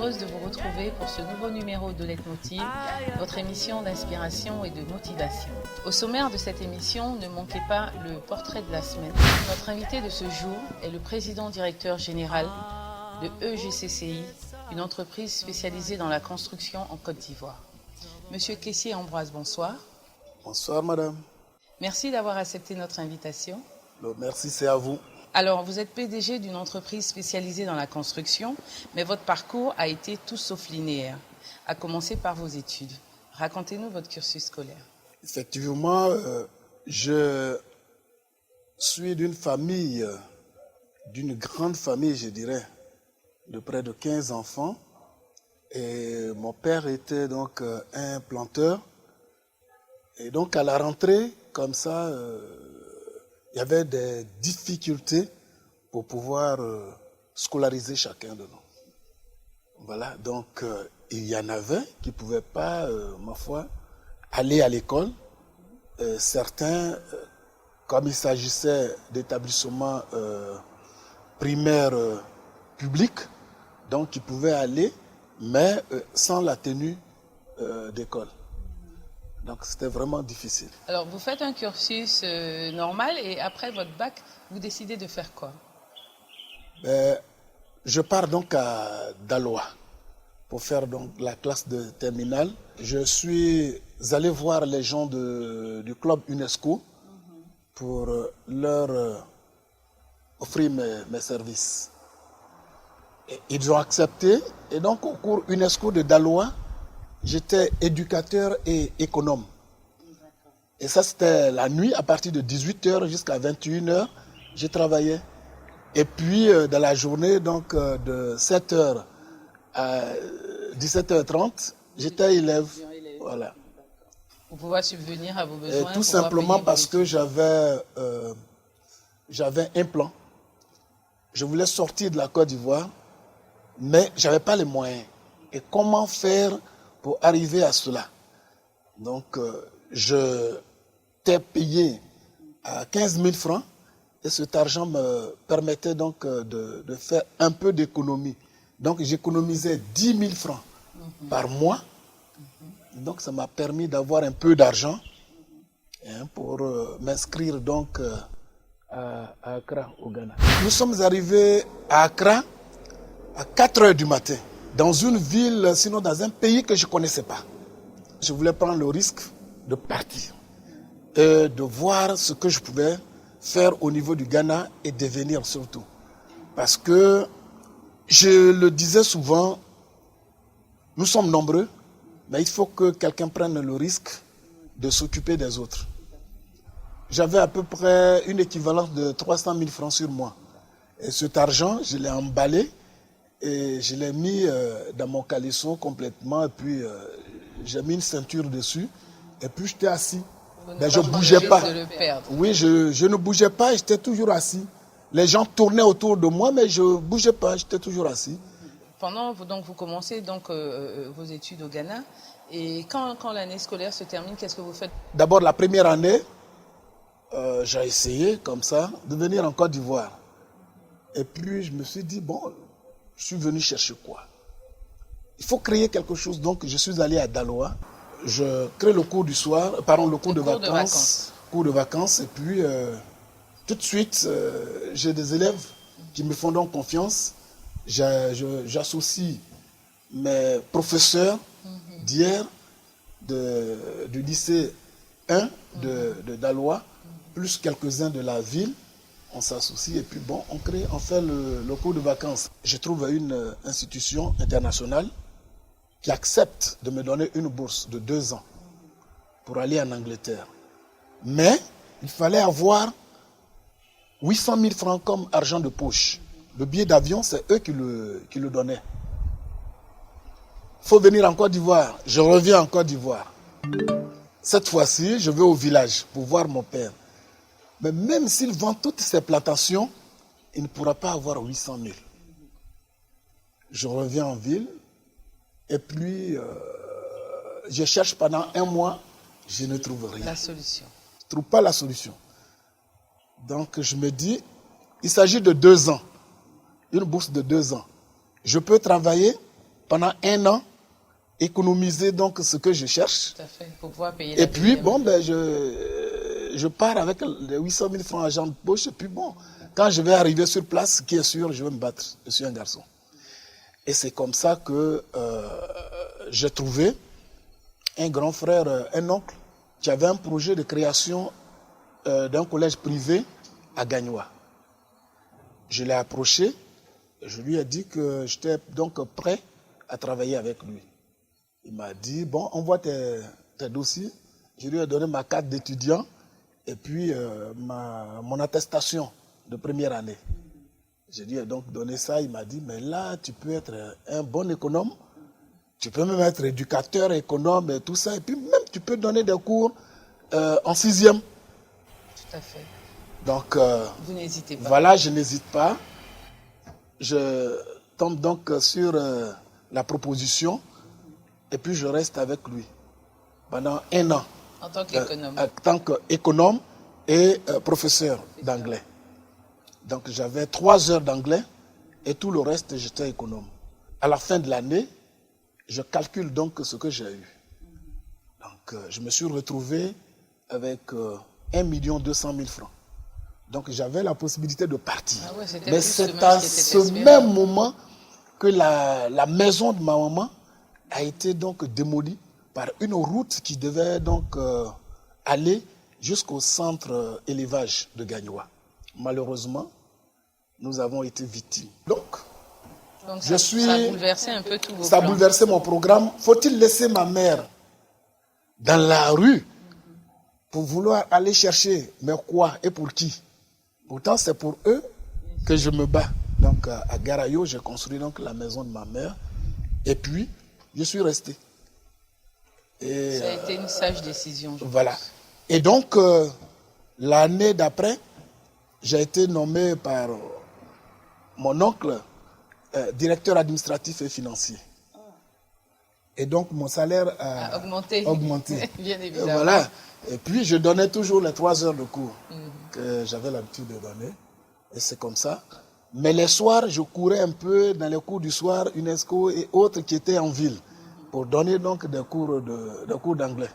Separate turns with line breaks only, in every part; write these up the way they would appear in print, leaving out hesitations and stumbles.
heureuse de vous retrouver pour ce nouveau numéro de Leitmotiv, votre émission d'inspiration et de motivation. Au sommaire de cette émission, ne manquez pas le portrait de la semaine. Notre invité de ce jour est le président directeur général de EGCCI, une entreprise spécialisée dans la construction en Côte d'Ivoire. Monsieur Kessié Ambroise, bonsoir.
Bonsoir madame.
Merci d'avoir accepté notre invitation.
Merci, c'est à vous.
Alors, vous êtes PDG d'une entreprise spécialisée dans la construction, mais votre parcours a été tout sauf linéaire, à commencer par vos études. Racontez-nous votre cursus scolaire.
Effectivement, je suis d'une famille, d'une grande famille, je dirais, de près de 15 enfants. Et mon père était donc un planteur. Et donc, à la rentrée, comme ça, il y avait des difficultés pour pouvoir scolariser chacun de nous. Voilà, donc il y en avait qui ne pouvaient pas, ma foi, aller à l'école. Certains, comme il s'agissait d'établissements primaires publics, donc ils pouvaient aller, mais sans la tenue d'école. Donc c'était vraiment difficile.
Alors vous faites un cursus normal et après votre bac, vous décidez de faire quoi?
Je pars donc à Daloa pour faire donc la classe de terminale. Je suis allé voir les gens du club UNESCO pour leur offrir mes services. Et ils ont accepté et donc au cours UNESCO de Daloa, j'étais éducateur et économe. Et ça, c'était la nuit, à partir de 18h jusqu'à 21h, je travaillais. Et puis, dans la journée, donc de 7h à 17h30, j'étais élève. Voilà.
Pour pouvoir subvenir à vos besoins.
Et tout simplement parce que j'avais un plan. Je voulais sortir de la Côte d'Ivoire, mais je n'avais pas les moyens. Et comment faire pour arriver à cela? Donc, je t'ai payé à 15 000 francs et cet argent me permettait donc de faire un peu d'économie. Donc, j'économisais 10 000 francs par mois. Donc, ça m'a permis d'avoir un peu d'argent pour m'inscrire donc à Accra, au Ghana. Nous sommes arrivés à Accra à 4 heures du matin. Dans une ville, sinon dans un pays que je ne connaissais pas. Je voulais prendre le risque de partir et de voir ce que je pouvais faire au niveau du Ghana et devenir surtout. Parce que, je le disais souvent, nous sommes nombreux, mais il faut que quelqu'un prenne le risque de s'occuper des autres. J'avais à peu près une équivalence de 300 000 francs sur moi. Et cet argent, je l'ai emballé. Et je l'ai mis dans mon caleçon complètement, et puis j'ai mis une ceinture dessus, et puis j'étais assis. Mais je ne bougeais pas. Oui, je ne bougeais pas, j'étais toujours assis. Les gens tournaient autour de moi, mais je ne bougeais pas, j'étais toujours assis.
Pendant donc vous commencez donc vos études au Ghana, et quand l'année scolaire se termine, qu'est-ce que vous faites?
D'abord, la première année, j'ai essayé comme ça de venir en Côte d'Ivoire. Et puis je me suis dit, bon, je suis venu chercher quoi? Il faut créer quelque chose. Donc, je suis allé à Daloa. Je crée le cours du soir, le cours de vacances. Cours de vacances. Et puis, tout de suite, j'ai des élèves qui me font donc confiance. J'associe mes professeurs d'hier du lycée 1 de Daloa, plus quelques-uns de la ville. On s'associe et puis bon, on fait le cours de vacances. Je trouve une institution internationale qui accepte de me donner une bourse de 2 ans pour aller en Angleterre. Mais il fallait avoir 800 000 francs comme argent de poche. Le billet d'avion, c'est eux qui le donnaient. Il faut venir en Côte d'Ivoire. Je reviens en Côte d'Ivoire. Cette fois-ci, je vais au village pour voir mon père. Mais même s'il vend toutes ses plantations, il ne pourra pas avoir 800 000. Je reviens en ville et puis je cherche pendant 1 mois, je ne trouve rien.
La solution.
Je ne trouve pas la solution. Donc je me dis, il s'agit de 2 ans, une bourse de 2 ans. Je peux travailler pendant 1 an, économiser donc ce que je cherche.
Tout à fait, pour pouvoir payer
Et puis, bon, ben, je pars avec les 800 000 francs argent de poche. Et puis, bon, quand je vais arriver sur place, ce qui est sûr, je vais me battre. Je suis un garçon. Et c'est comme ça que j'ai trouvé un grand frère, un oncle, qui avait un projet de création d'un collège privé à Gagnoa. Je l'ai approché, je lui ai dit que j'étais donc prêt à travailler avec lui. Il m'a dit, bon, envoie tes dossiers. Je lui ai donné ma carte d'étudiant et puis mon attestation de première année. Je lui ai donc donné ça. Il m'a dit, mais là, tu peux être un bon économe. Tu peux même être éducateur, économe et tout ça. Et puis même, tu peux donner des cours en 6e.
Tout à fait.
Donc,
vous n'hésitez pas.
Voilà, je n'hésite pas. Je tombe donc sur la proposition et puis je reste avec lui pendant 1 an.
En tant qu'économe.
En tant qu'économe et professeur d'anglais. Donc j'avais 3 heures d'anglais et tout le reste, j'étais économe. À la fin de l'année, je calcule donc ce que j'ai eu. Donc je me suis retrouvé avec 1 200 000 francs. Donc j'avais la possibilité de partir.
Ah ouais,
mais c'est à ce même moment que la maison de ma maman a été donc démolie par une route qui devait donc aller jusqu'au centre élevage de Gagnoa. Malheureusement, nous avons été victimes. Donc
ça a bouleversé un peu tout vos
Ça a
plans.
bouleversé mon programme. Faut-il laisser ma mère dans la rue pour vouloir aller chercher, mais quoi et pour qui? Pourtant, c'est pour eux que je me bats. Donc, à Garayo, j'ai construit donc la maison de ma mère. Et puis, je suis resté. Et,
ça a été une sage décision.
Voilà. Et donc, l'année d'après, j'ai été nommé par mon oncle directeur administratif et financier. Et donc, mon salaire a augmenté.
Bien évidemment.
Voilà. Et puis, je donnais toujours les 3 heures de cours que j'avais l'habitude de donner. Et c'est comme ça. Mais les soirs, je courais un peu dans les cours du soir, UNESCO et autres qui étaient en ville, pour donner donc des cours d'anglais.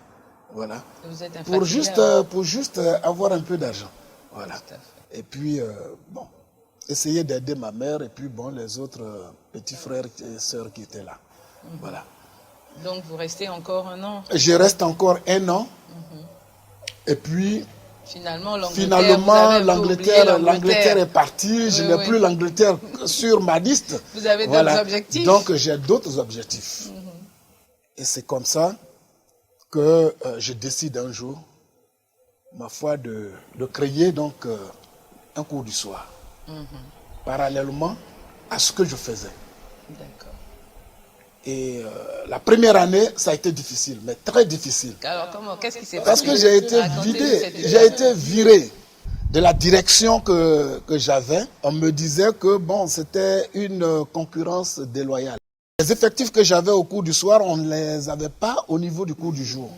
Voilà.
Vous êtes
pour juste avoir un peu d'argent. Voilà. Et puis, bon, essayer d'aider ma mère et puis, bon, les autres petits frères et sœurs qui étaient là. Voilà.
Donc, vous restez encore 1 an?
Je reste encore 1 an. Et puis,
finalement,
l'Angleterre est partie. Je n'ai plus l'Angleterre sur ma liste.
Vous avez d'autres objectifs?
Donc, j'ai d'autres objectifs. Et c'est comme ça que je décide un jour, ma foi, de créer donc un cours du soir. Parallèlement à ce que je faisais.
D'accord.
Et la première année, ça a été difficile, mais très difficile.
Alors, qu'est-ce qui s'est passé?
Parce que j'ai été viré de la direction que j'avais. On me disait que bon, c'était une concurrence déloyale. Les effectifs que j'avais au cours du soir, on ne les avait pas au niveau du cours du jour.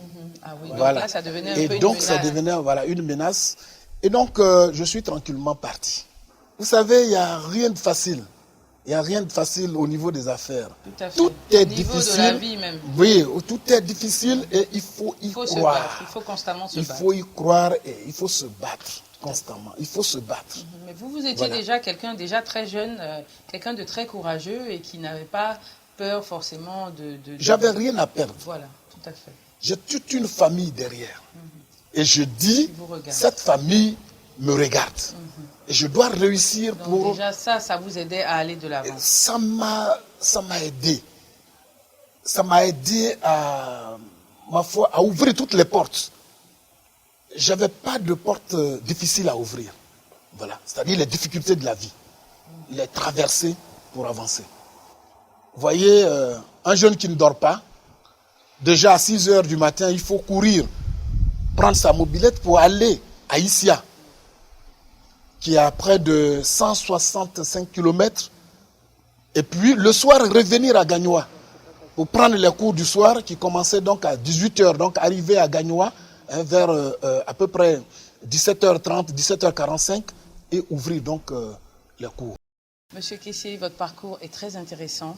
Ah oui,
voilà.
Donc là, ça devenait
un peu une menace. Ça devenait une menace. Et donc, je suis tranquillement parti. Vous savez, il n'y a rien de facile. Il n'y a rien de facile au niveau des affaires.
Tout à fait.
Tout est
au niveau
difficile.
De la vie même.
Oui, tout est difficile et il faut y croire.
Il faut constamment se battre.
Il faut y croire et il faut se battre constamment. Il faut se battre.
Mais vous étiez déjà quelqu'un très jeune, quelqu'un de très courageux et qui n'avait pas peur forcément de...
J'avais rien à perdre.
Voilà, tout à fait.
J'ai toute une famille derrière. Et je dis, cette famille me regarde. Et je dois réussir.
Donc
pour...
déjà ça vous aidait à aller de l'avant.
Ça m'a aidé. Ça m'a aidé à, ma foi, à ouvrir toutes les portes. J'avais pas de porte difficile à ouvrir. Voilà. C'est-à-dire les difficultés de la vie. Les traverser pour avancer. Vous voyez, un jeune qui ne dort pas, déjà à 6 heures du matin, il faut courir, prendre sa mobilette pour aller à Issia, qui est à près de 165 km, et puis le soir revenir à Gagnoa pour prendre les cours du soir qui commençaient donc à 18h, donc arriver à Gagnoa vers à peu près 17h30, 17h45 et ouvrir donc les cours.
Monsieur Kessié, votre parcours est très intéressant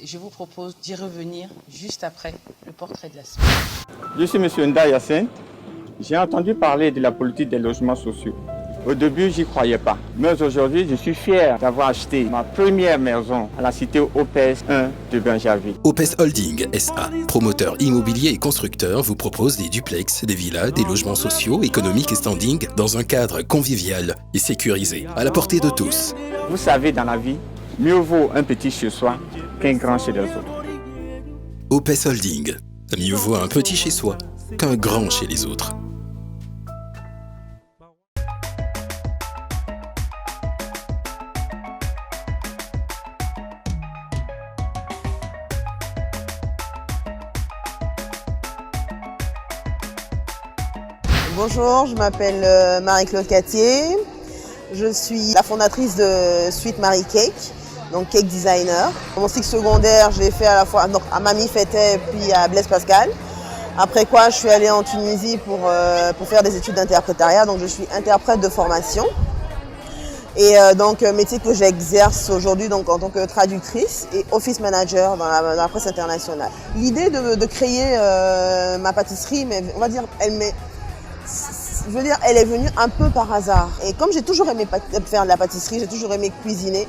je vous propose d'y revenir juste après le portrait de la semaine.
Je suis M. Nda Yassine. J'ai entendu parler de la politique des logements sociaux. Au début, j'y croyais pas. Mais aujourd'hui, je suis fier d'avoir acheté ma première maison à la cité OPES 1 de Bingerville.
OPES Holding SA, promoteur immobilier et constructeur, vous propose des duplex, des villas, des logements sociaux, économiques et standing dans un cadre convivial et sécurisé, à la portée de tous.
Vous savez, dans la vie, mieux vaut un petit chez soi qu'un grand chez les autres.
OPES Holding, mieux vaut un petit chez soi qu'un grand chez les autres.
Bonjour, je m'appelle Marie-Claude Cattier. Je suis la fondatrice de Suite Marie Cake, donc cake designer. Mon cycle secondaire, je l'ai fait à la fois donc à Mamie Fettet puis à Blaise Pascal. Après quoi, je suis allée en Tunisie pour faire des études d'interprétariat. Donc je suis interprète de formation. Et donc métier que j'exerce aujourd'hui donc en tant que traductrice et office manager dans la presse internationale. L'idée de créer ma pâtisserie, mais on va dire, elle est venue un peu par hasard. Et comme j'ai toujours aimé faire de la pâtisserie, j'ai toujours aimé cuisiner,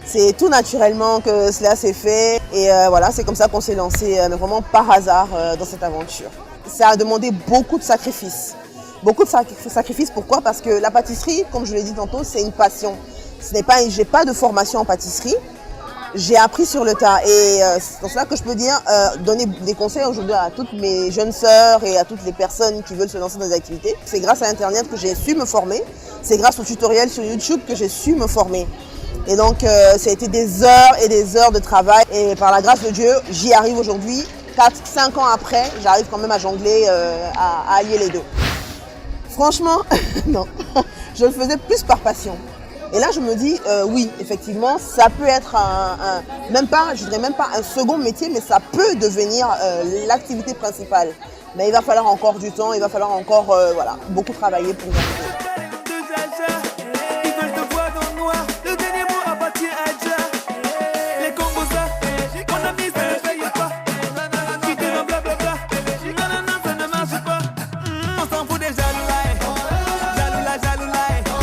c'est tout naturellement que cela s'est fait. Et voilà, c'est comme ça qu'on s'est lancé, vraiment par hasard dans cette aventure. Ça a demandé beaucoup de sacrifices. Beaucoup de sacrifices, pourquoi? Parce que la pâtisserie, comme je l'ai dit tantôt, c'est une passion. J'ai pas de formation en pâtisserie. J'ai appris sur le tas et c'est pour cela que je peux dire, donner des conseils aujourd'hui à toutes mes jeunes sœurs et à toutes les personnes qui veulent se lancer dans des activités. C'est grâce à Internet que j'ai su me former, c'est grâce aux tutoriels sur YouTube que j'ai su me former. Et donc ça a été des heures et des heures de travail et par la grâce de Dieu, j'y arrive aujourd'hui. 4-5 ans après, j'arrive quand même à jongler, à allier les deux. Franchement, non, je le faisais plus par passion. Et là, je me dis, oui, effectivement, ça peut être je dirais même pas un second métier, mais ça peut devenir l'activité principale. Mais il va falloir encore du temps, il va falloir encore voilà, beaucoup travailler pour y arriver.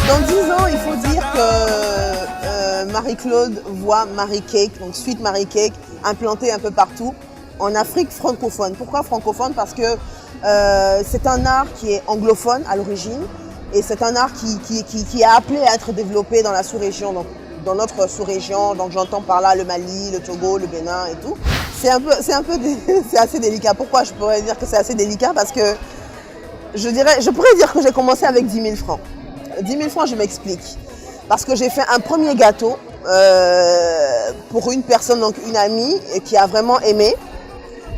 Dans 10 ans, il faut dire que Marie-Claude voit Marie Cake, donc Suite Marie Cake, implantée un peu partout en Afrique francophone. Pourquoi francophone? Parce que c'est un art qui est anglophone à l'origine et c'est un art qui est appelé à être développé dans la sous-région, donc dans notre sous-région. Donc j'entends par là le Mali, le Togo, le Bénin et tout. C'est assez délicat. Pourquoi je pourrais dire que c'est assez délicat? Parce que je pourrais dire que j'ai commencé avec 10 000 francs. 10 000 francs, je m'explique. Parce que j'ai fait un premier gâteau pour une personne, donc une amie, qui a vraiment aimé.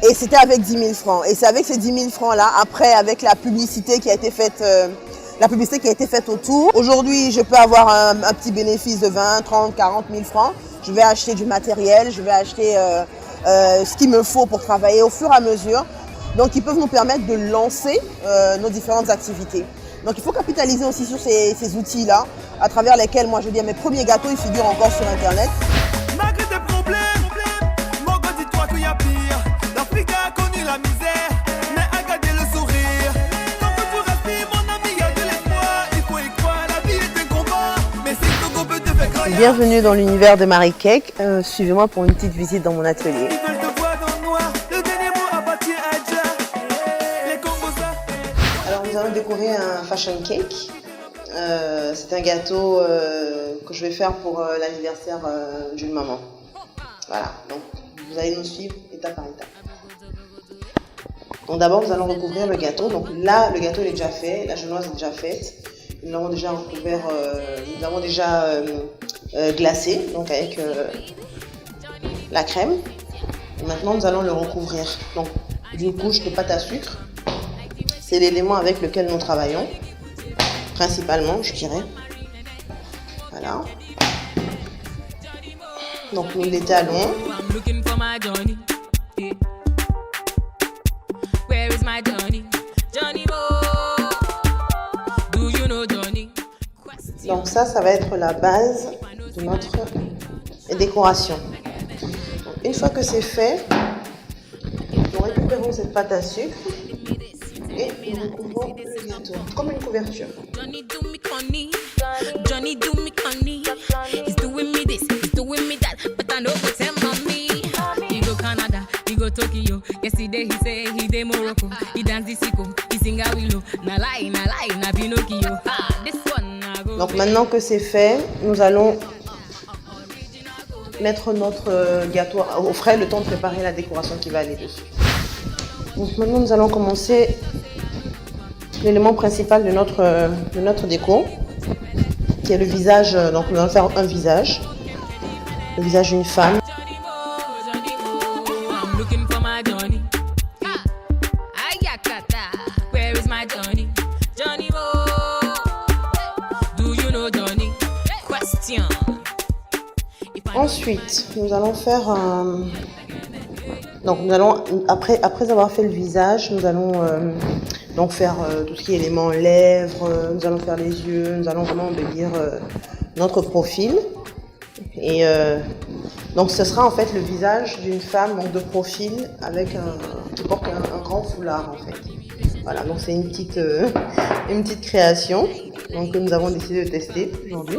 Et c'était avec 10 000 francs. Et c'est avec ces 10 000 francs-là, après, avec la publicité qui a été faite, autour. Aujourd'hui, je peux avoir un petit bénéfice de 20, 30, 40 000 francs. Je vais acheter du matériel, je vais acheter ce qu'il me faut pour travailler au fur et à mesure. Donc, ils peuvent nous permettre de lancer nos différentes activités. Donc il faut capitaliser aussi sur ces outils-là, à travers lesquels, moi je dis, mes premiers gâteaux, ils figurent encore sur Internet.
Malgré tes problèmes, mon gars, dis-toi qu'il y a pire. L'Afrique a connu la misère, mais a gardé le sourire. Tant que tu respires, mon ami, il y a de l'espoir. Il faut y croire, la vie est un combat, mais c'est tout qu'on peut te faire croire.
Bienvenue dans l'univers de Marie Cake. Suivez-moi pour une petite visite dans mon atelier. Nous allons découvrir un fashion cake. C'est un gâteau que je vais faire pour l'anniversaire d'une maman. Voilà, donc vous allez nous suivre étape par étape. Donc d'abord, nous allons recouvrir le gâteau. Donc là, le gâteau est déjà fait, la genoise est déjà faite. Nous l'avons déjà recouvert, nous l'avons déjà glacé, donc avec la crème. Et maintenant, nous allons le recouvrir. Donc d'une couche de pâte à sucre. C'est l'élément avec lequel nous travaillons, principalement, je dirais. Voilà. Donc nous l'étalons. Donc ça va être la base de notre décoration. Donc Une fois que c'est fait, nous récupérons cette pâte à sucre et nous recouvrons le gâteau, comme une couverture.
Johnny do me conny, Johnny do me conny. He's doing me this, he's doing me that, but I know what's him on me. He go Canada, he go Tokyo. Yesterday he say he dey Morocco. He dance the sicko, he sing a willow. Na lie, na Pinocchio. This one I go.
Donc maintenant que c'est fait, nous allons mettre notre gâteau au frais, le temps de préparer la décoration qui va aller dessus. Donc maintenant nous allons commencer l'élément principal de notre déco, qui est le visage. Donc nous allons faire un visage, le visage d'une femme.
Johnny Mo, I'm looking for my Johnny. Ayakata, where is my Johnny? Johnny Mo, do you know Johnny? Question.
Ensuite, nous allons faire un... Donc nous allons, après avoir fait le visage, nous allons donc faire tout ce qui est éléments lèvres, nous allons faire les yeux, nous allons vraiment embellir notre profil. Et donc ce sera en fait le visage d'une femme donc de profil avec qui porte un grand foulard en fait. Voilà, donc c'est une petite création donc, que nous avons décidé de tester aujourd'hui.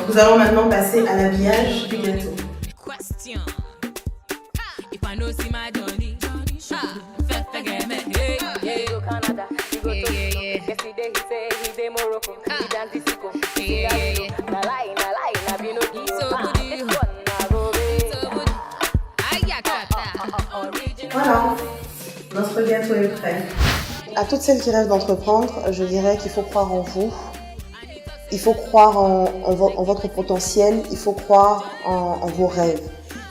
Nous allons maintenant passer à l'habillage du gâteau.
Question. If I know see my Johnny, forget me. He go Canada, he go Tokyo. Yesterday he say he dey Morocco. He dance the sicko. Na lie, na Pinocchio. So good, this one na go be. So good. Ayakata, original.
Voilà, notre gâteau est prêt. À toutes celles qui rêvent d'entreprendre, je dirais qu'il faut croire en vous. Il faut croire en votre potentiel, il faut croire en vos rêves.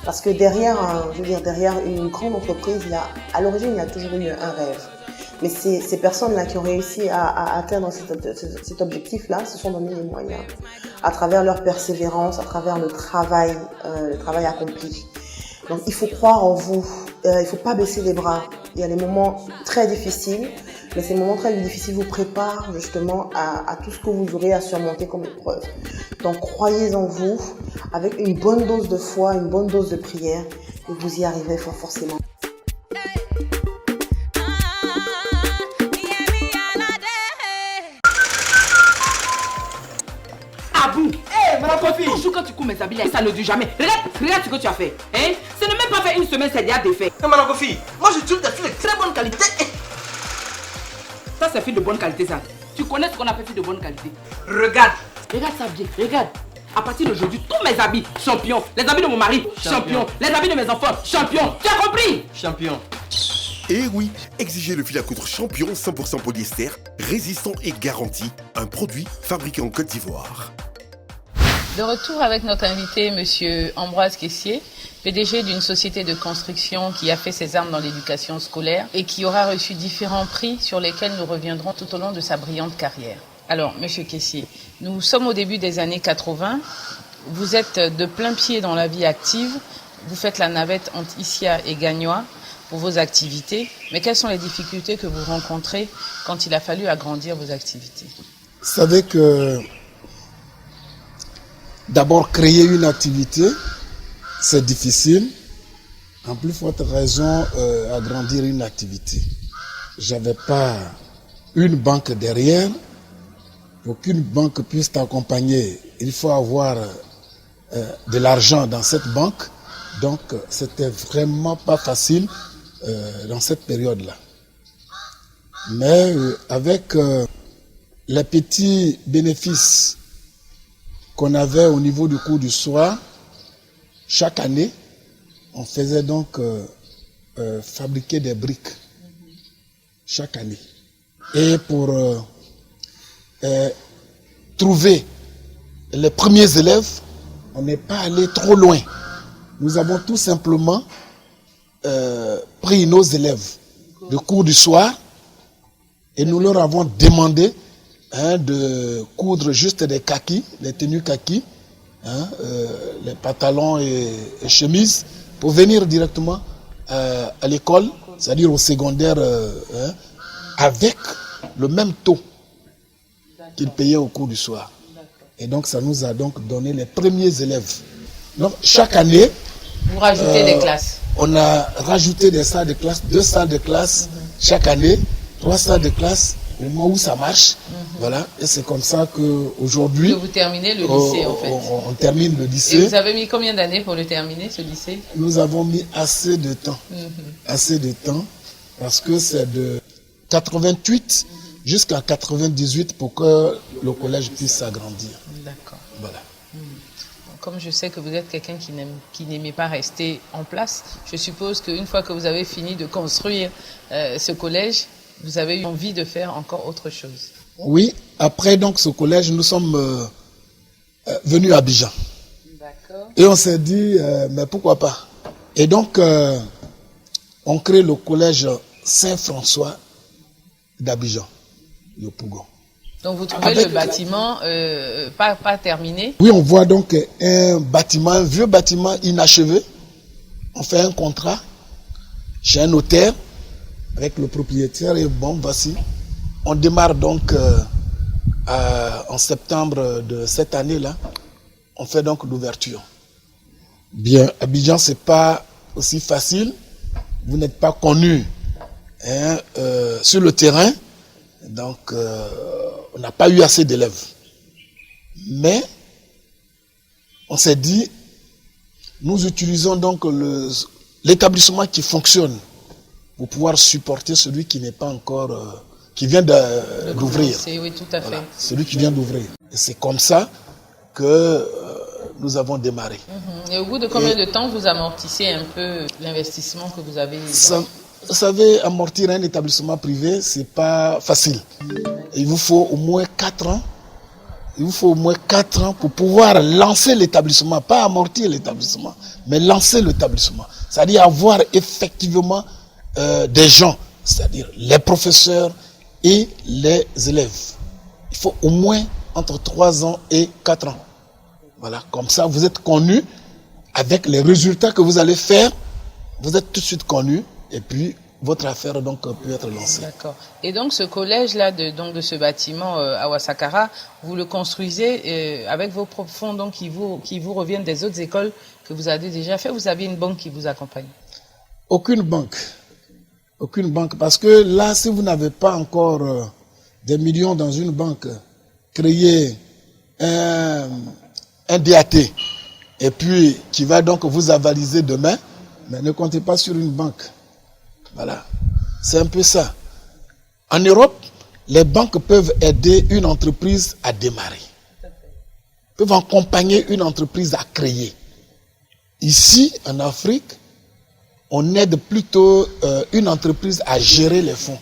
Parce que derrière une grande entreprise, à l'origine, il y a toujours eu un rêve. Mais ces personnes-là qui ont réussi à atteindre cet objectif-là se sont donné les moyens. À travers leur persévérance, à travers le travail accompli. Donc il faut croire en vous, il ne faut pas baisser les bras. Il y a des moments très difficiles. Mais ces moments très difficiles vous préparent justement à tout ce que vous aurez à surmonter comme épreuve. Donc croyez en vous, avec une bonne dose de foi, une bonne dose de prière, et vous y arriverez forcément.
Abou, madame Kofi, toujours quand tu cours mes habits là, ça ne dure jamais. Regarde ce que tu as fait. Hein? Ce n'est même pas fait une semaine, c'est déjà défait.
Madame Kofi, moi je trouve des fils de très bonne qualité.
Ça c'est fait de bonne qualité ça. Tu connais ce qu'on appelle fait de bonne qualité. Regarde ça bien, regarde. À partir d'aujourd'hui, tous mes habits, champions. Les habits de mon mari, champion. Les habits de mes enfants, champion. Tu as compris?
Champion.
Et oui, exigez le fil à coudre Champion 100% polyester, résistant et garanti, un produit fabriqué en Côte d'Ivoire.
De retour avec notre invité, Monsieur Ambroise Kessié, PDG d'une société de construction qui a fait ses armes dans l'éducation scolaire et qui aura reçu différents prix sur lesquels nous reviendrons tout au long de sa brillante carrière. Alors, Monsieur Kessié, nous sommes au début des années 80. Vous êtes de plein pied dans la vie active. Vous faites la navette entre Issia et Gagnois pour vos activités. Mais quelles sont les difficultés que vous rencontrez quand il a fallu agrandir vos activités?
Vous savez que d'abord créer une activité, c'est difficile. En plus forte raison, agrandir une activité. J'avais pas une banque derrière. Pour qu'une banque puisse t'accompagner, il faut avoir de l'argent dans cette banque. Donc, c'était vraiment pas facile dans cette période-là. Mais avec les petits bénéfices qu'on avait au niveau du cours du soir, chaque année, on faisait donc fabriquer des briques chaque année. Et pour trouver les premiers élèves, on n'est pas allé trop loin. Nous avons tout simplement pris nos élèves de cours du soir et nous leur avons demandé de coudre juste des kakis, des tenues kakis, les pantalons et chemises, pour venir directement à l'école, c'est-à-dire au secondaire, avec le même taux qu'ils payaient au cours du soir. Et donc ça nous a donc donné les premiers élèves. Donc chaque année,
vous rajoutez des classes.
On a rajouté des salles de classe, 2 salles de classe chaque année, 3 salles de classe au moment où ça marche. Voilà, et c'est comme ça qu'aujourd'hui...
Que vous terminez le lycée en fait.
On termine le lycée.
Et vous avez mis combien d'années pour le terminer, ce lycée?
Nous avons mis assez de temps. Assez de temps, parce que c'est de 88 jusqu'à 98 pour que le collège puisse s'agrandir.
D'accord.
Voilà.
Comme je sais que vous êtes quelqu'un qui n'aimait pas rester en place, je suppose qu'une fois que vous avez fini de construire ce collège, vous avez eu envie de faire encore autre chose.
Oui, après donc ce collège, nous sommes venus à Abidjan.
D'accord.
Et on s'est dit, mais pourquoi pas? Et donc, on crée le collège Saint-François d'Abidjan, Yopougon.
Donc vous trouvez le bâtiment pas terminé?
Oui, on voit donc un bâtiment, un vieux bâtiment inachevé. On fait un contrat chez un notaire avec le propriétaire et bon, voici. On démarre donc en septembre de cette année-là. On fait donc l'ouverture. Bien, Abidjan, c'est pas aussi facile. Vous n'êtes pas connu sur le terrain. Donc, on n'a pas eu assez d'élèves. Mais, on s'est dit, nous utilisons donc l'établissement qui fonctionne pour pouvoir supporter celui qui n'est pas encore, qui vient d'ouvrir.
Oui, tout à fait.
Voilà, celui qui vient d'ouvrir. Et c'est comme ça que nous avons démarré.
Et au bout de combien de temps vous amortissez un peu l'investissement que vous avez?
Vous savez, amortir un établissement privé, c'est pas facile. Il vous faut au moins 4 ans. Il vous faut au moins 4 ans pour pouvoir lancer l'établissement, pas amortir l'établissement, mais lancer l'établissement. C'est-à-dire avoir effectivement des gens, c'est-à-dire les professeurs et les élèves. Il faut au moins entre 3 ans et 4 ans. Voilà, comme ça vous êtes connu avec les résultats que vous allez faire. Vous êtes tout de suite connu. Et puis, votre affaire donc peut être lancée.
D'accord. Et donc, ce collège-là, de ce bâtiment à Ouassakara, vous le construisez avec vos propres fonds donc, qui vous reviennent des autres écoles que vous avez déjà fait. Vous avez une banque qui vous accompagne?
Aucune banque. Aucune banque. Parce que là, si vous n'avez pas encore des millions dans une banque, créer un DAT et puis qui va donc vous avaliser demain, mais ne comptez pas sur une banque. Voilà, c'est un peu ça. En Europe, les banques peuvent aider une entreprise à démarrer. Peuvent accompagner une entreprise à créer. Ici, en Afrique, on aide plutôt une entreprise à gérer les fonds.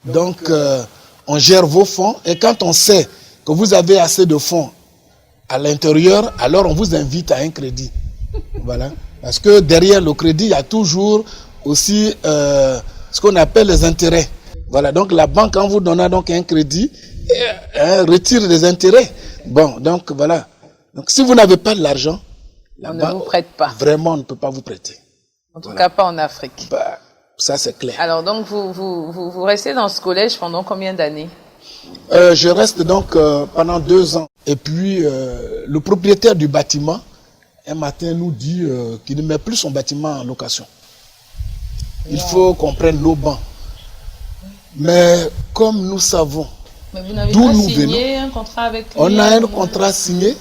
Donc, on gère vos fonds et quand on sait que vous avez assez de fonds à l'intérieur, alors on vous invite à un crédit. Voilà. Parce que derrière le crédit, il y a toujours aussi ce qu'on appelle les intérêts. Voilà, donc la banque, en vous donnant donc un crédit, retire des intérêts. Bon, donc voilà. Donc si vous n'avez pas de l'argent,
on ne vous prête pas.
Vraiment, on ne peut pas vous prêter.
En tout cas, pas en Afrique.
Bah, ça, c'est clair.
Alors donc, vous restez dans ce collège pendant combien d'années?
Je reste donc pendant 2 ans. Et puis, le propriétaire du bâtiment, un matin, nous dit qu'il ne met plus son bâtiment en location. Il faut qu'on prenne nos bancs. Mais comme nous savons d'où nous venons,
un contrat avec lui,
on a un contrat signé,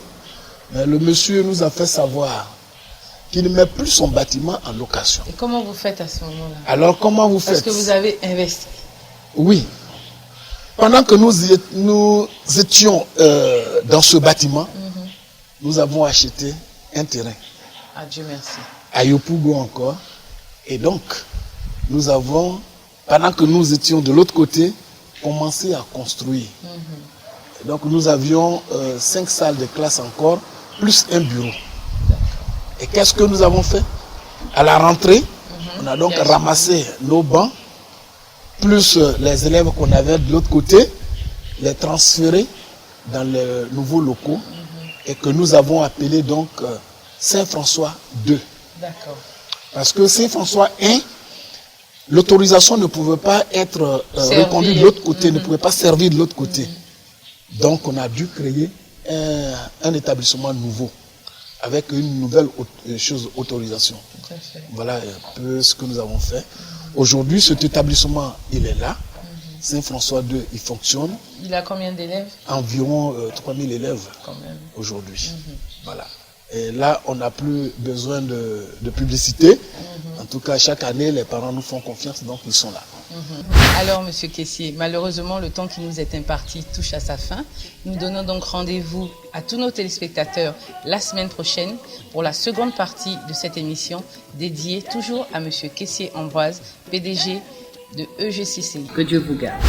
mais le monsieur nous a fait savoir qu'il ne met plus son bâtiment en location.
Et comment vous faites à ce moment-là?
Alors comment vous faites?
Parce que vous avez investi.
Oui. Pendant que nous étions dans ce bâtiment, nous avons acheté un terrain.
Ah, Dieu merci.
À Yopougon encore. Et donc, nous avons, pendant que nous étions de l'autre côté, commencé à construire. Et donc, nous avions 5 salles de classe encore, plus un bureau. Et qu'est-ce que nous avons fait? À la rentrée, on a donc ramassé nos bancs, plus les élèves qu'on avait de l'autre côté, les transférer dans les nouveaux locaux et que nous avons appelé donc Saint-François 2.
D'accord.
Parce que Saint-François 1, l'autorisation ne pouvait pas être reconduite de l'autre côté, ne pouvait pas servir de l'autre côté. Donc on a dû créer un établissement nouveau avec une nouvelle autorisation. Voilà un peu ce que nous avons fait. Aujourd'hui, cet établissement, il est là. Saint-François 2, il fonctionne.
Il a combien d'élèves?
Environ 3000 élèves aujourd'hui. Voilà. Et là, on n'a plus besoin de publicité. En tout cas, chaque année, les parents nous font confiance, donc ils sont là.
Alors, Monsieur Kessié, malheureusement, le temps qui nous est imparti touche à sa fin. Nous donnons donc rendez-vous à tous nos téléspectateurs la semaine prochaine pour la seconde partie de cette émission dédiée toujours à Monsieur Kessié Ambroise, PDG de EGCCI. Que Dieu vous garde.